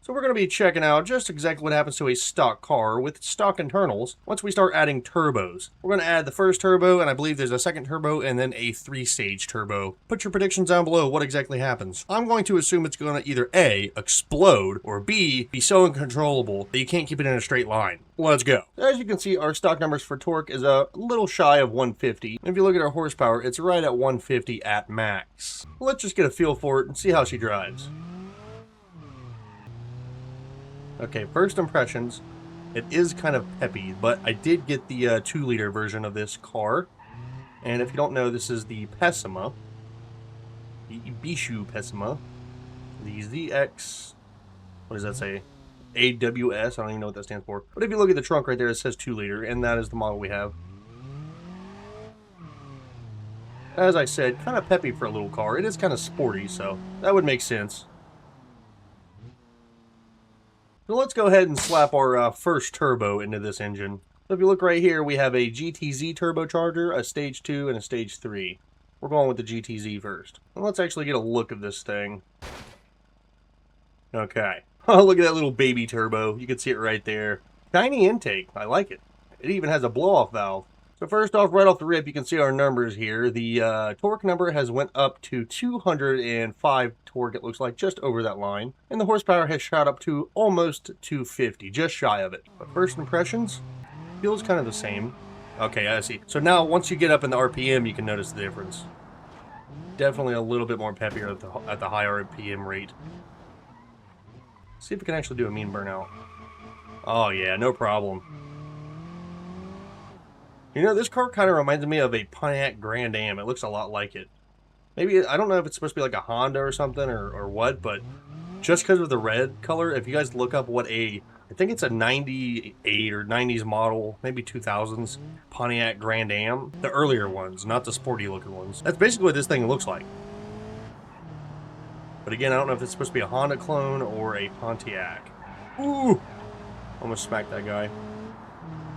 So we're going to be checking out just exactly what happens to a stock car with stock internals once we start adding turbos. We're going to add the first turbo, and I believe there's a second turbo, and then a 3-stage turbo. Put your predictions down below what exactly happens. I'm going to assume it's going to either A, explode, or B, be so uncontrollable that you can't keep it in a straight line. Let's go. As you can see, our stock numbers for torque is a little shy of 150. And if you look at our horsepower, it's right at 150 at max. Let's just get a feel for it and see how she drives. Okay, first impressions, it is kind of peppy, but I did get the 2-liter version of this car. And if you don't know, this is the Pessima, the Bishu Pessima, the ZX, what does that say? AWS, I don't even know what that stands for. But if you look at the trunk right there, it says 2-liter, and that is the model we have. As I said, kind of peppy for a little car. It is kind of sporty, so that would make sense. So let's go ahead and slap our first turbo into this engine. So if you look right here, we have a GTZ turbocharger, a stage 2, and a stage 3. We're going with the GTZ first. And let's actually get a look of this thing. Okay. Oh, look at that little baby turbo. You can see it right there. Tiny intake. I like it. It even has a blow-off valve. So first off, right off the rip, you can see our numbers here. The torque number has went up to 205 torque, it looks like, just over that line. And the horsepower has shot up to almost 250, just shy of it. But first impressions, feels kind of the same. Okay, I see. So now, once you get up in the RPM, you can notice the difference. Definitely a little bit more peppier at the high RPM rate. See if we can actually do a mean burnout. Oh yeah, no problem. You know, this car kind of reminds me of a Pontiac Grand Am. It looks a lot like it. Maybe, I don't know if it's supposed to be like a Honda or something or what, but just because of the red color, if you guys look up what I think it's a 98 or 90s model, maybe 2000s Pontiac Grand Am. The earlier ones, not the sporty looking ones. That's basically what this thing looks like. But again, I don't know if it's supposed to be a Honda clone or a Pontiac. Ooh! Almost smacked that guy.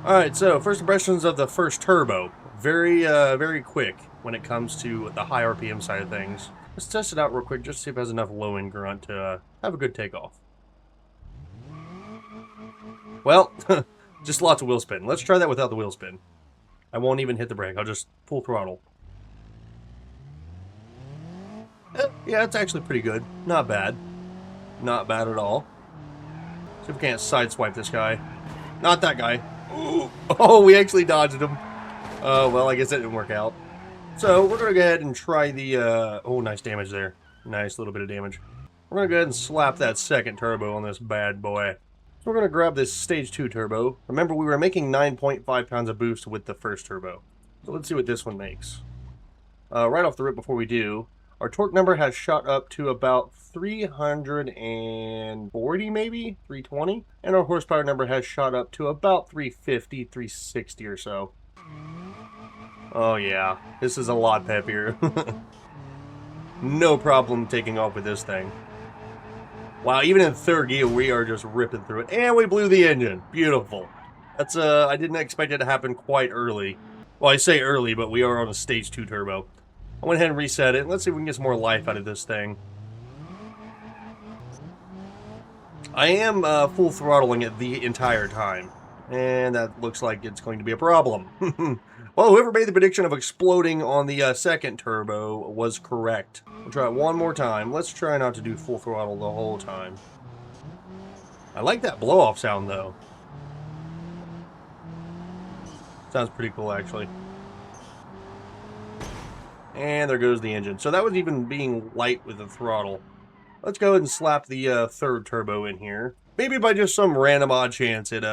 Alright, so first impressions of the first turbo. Very quick when it comes to the high RPM side of things. Let's test it out real quick just to see if it has enough low-end grunt to have a good takeoff. Well, just lots of wheel spin. Let's try that without the wheel spin. I won't even hit the brake. I'll just full throttle. Yeah, it's actually pretty good. Not bad. Not bad at all. See if we can't sideswipe this guy. Not that guy. Ooh. Oh, we actually dodged him. Well, I guess that didn't work out. So, we're going to go ahead and try the, oh, nice damage there. Nice little bit of damage. We're going to go ahead and slap that second turbo on this bad boy. So we're going to grab this stage 2 turbo. Remember, we were making 9.5 pounds of boost with the first turbo. So let's see what this one makes. Right off the rip before we do, our torque number has shot up to about 340 maybe, 320. And our horsepower number has shot up to about 350, 360 or so. Oh yeah, this is a lot peppier. No problem taking off with this thing. Wow, even in third gear, we are just ripping through it. And we blew the engine. Beautiful. That's, I didn't expect it to happen quite early. Well, I say early, but we are on a stage 2 turbo. I went ahead and reset it. Let's see if we can get some more life out of this thing. I am full throttling it the entire time. And that looks like it's going to be a problem. Well, whoever made the prediction of exploding on the second turbo was correct. We'll try it one more time. Let's try not to do full throttle the whole time. I like that blow-off sound, though. Sounds pretty cool, actually. And there goes the engine. So that was even being light with the throttle. Let's go ahead and slap the third turbo in here. Maybe by just some random odd chance it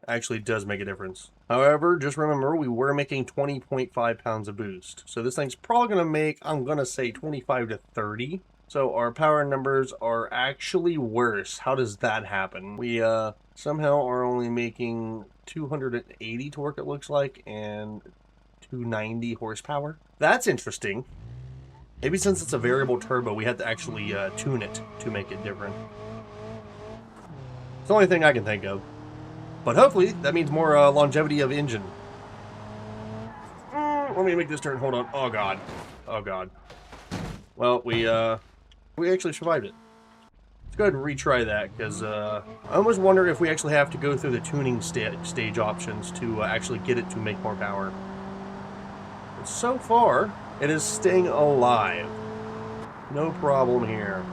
actually does make a difference. However, just remember, we were making 20.5 pounds of boost. So this thing's probably going to make, I'm going to say 25 to 30. So our power numbers are actually worse. How does that happen? We somehow are only making 280 torque, it looks like, and 290 horsepower. That's interesting. Maybe since it's a variable turbo, we had to actually tune it to make it different. It's the only thing I can think of. But hopefully, that means more longevity of engine. Let me make this turn. Hold on. Oh, God. Oh, God. Well, we actually survived it. Let's go ahead and retry that, because I almost wonder if we actually have to go through the tuning stage options to actually get it to make more power. But so far, it is staying alive. No problem here.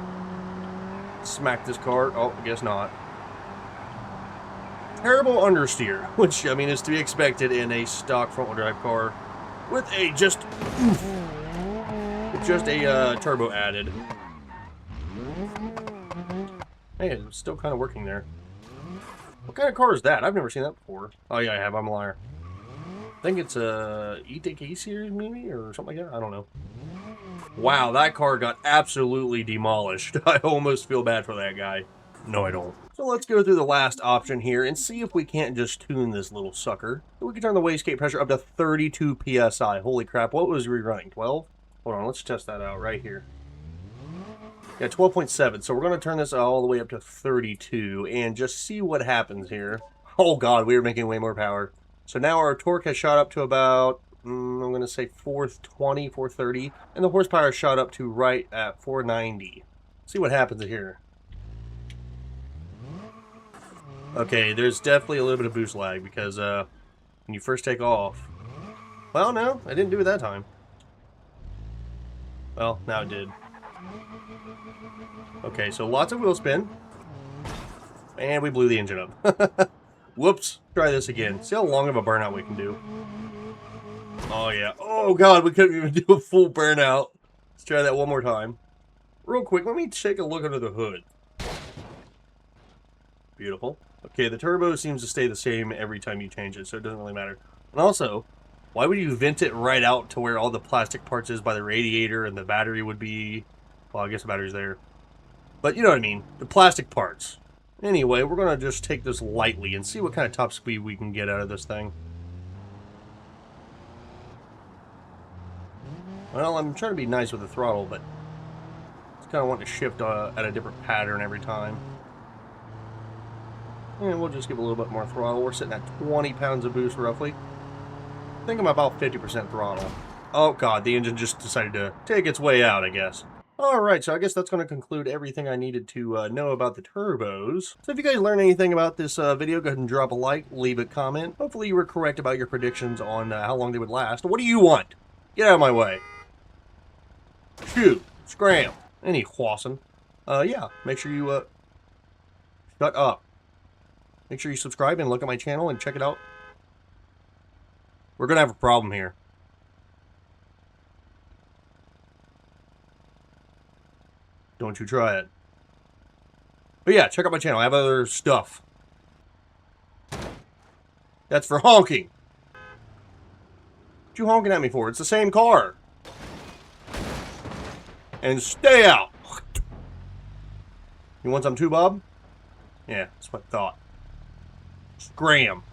Smack this car. Oh, I guess not. Terrible understeer, which, I mean, is to be expected in a stock front-wheel drive car with a just a turbo added. Hey, it's still kind of working there. What kind of car is that? I've never seen that before. Oh yeah, I have. I'm a liar. I think it's a E-Tech series maybe, or something like that. I don't know. Wow, that car got absolutely demolished. I almost feel bad for that guy. No, I don't. So let's go through the last option here and see if we can't just tune this little sucker. So we can turn the wastegate pressure up to 32 PSI. Holy crap, what was we running? 12? Hold on, let's test that out right here. Yeah, 12.7. So we're going to turn this all the way up to 32 and just see what happens here. Oh god, we were making way more power. So now our torque has shot up to about, I'm going to say 420, 430. And the horsepower shot up to right at 490. See what happens here. Okay, there's definitely a little bit of boost lag because when you first take off... Well, no, I didn't do it that time. Well, now it did. Okay, so lots of wheel spin. And we blew the engine up. Whoops. Try this again. See how long of a burnout we can do. Oh, yeah. Oh, God, we couldn't even do a full burnout. Let's try that one more time. Real quick, let me take a look under the hood. Beautiful. Okay, the turbo seems to stay the same every time you change it, so it doesn't really matter. And also, why would you vent it right out to where all the plastic parts is by the radiator and the battery would be... Well, I guess the battery's there. But you know what I mean. The plastic parts. Anyway, we're going to just take this lightly and see what kind of top speed we can get out of this thing. Well, I'm trying to be nice with the throttle, but just kind of want to shift at a different pattern every time. And we'll just give a little bit more throttle. We're sitting at 20 pounds of boost, roughly. I think I'm about 50% throttle. Oh, God, the engine just decided to take its way out, I guess. Alright, so I guess that's going to conclude everything I needed to know about the turbos. So if you guys learned anything about this video, go ahead and drop a like, leave a comment. Hopefully you were correct about your predictions on how long they would last. What do you want? Get out of my way. Shoot. Scram. Any whossing. Yeah, make sure you, shut up. Make sure you subscribe and look at my channel and check it out. We're going to have a problem here. Don't you try it. But yeah, check out my channel. I have other stuff. That's for honking. What you honking at me for? It's the same car. And stay out. You want some too, Bob? Yeah, that's what I thought. Scram.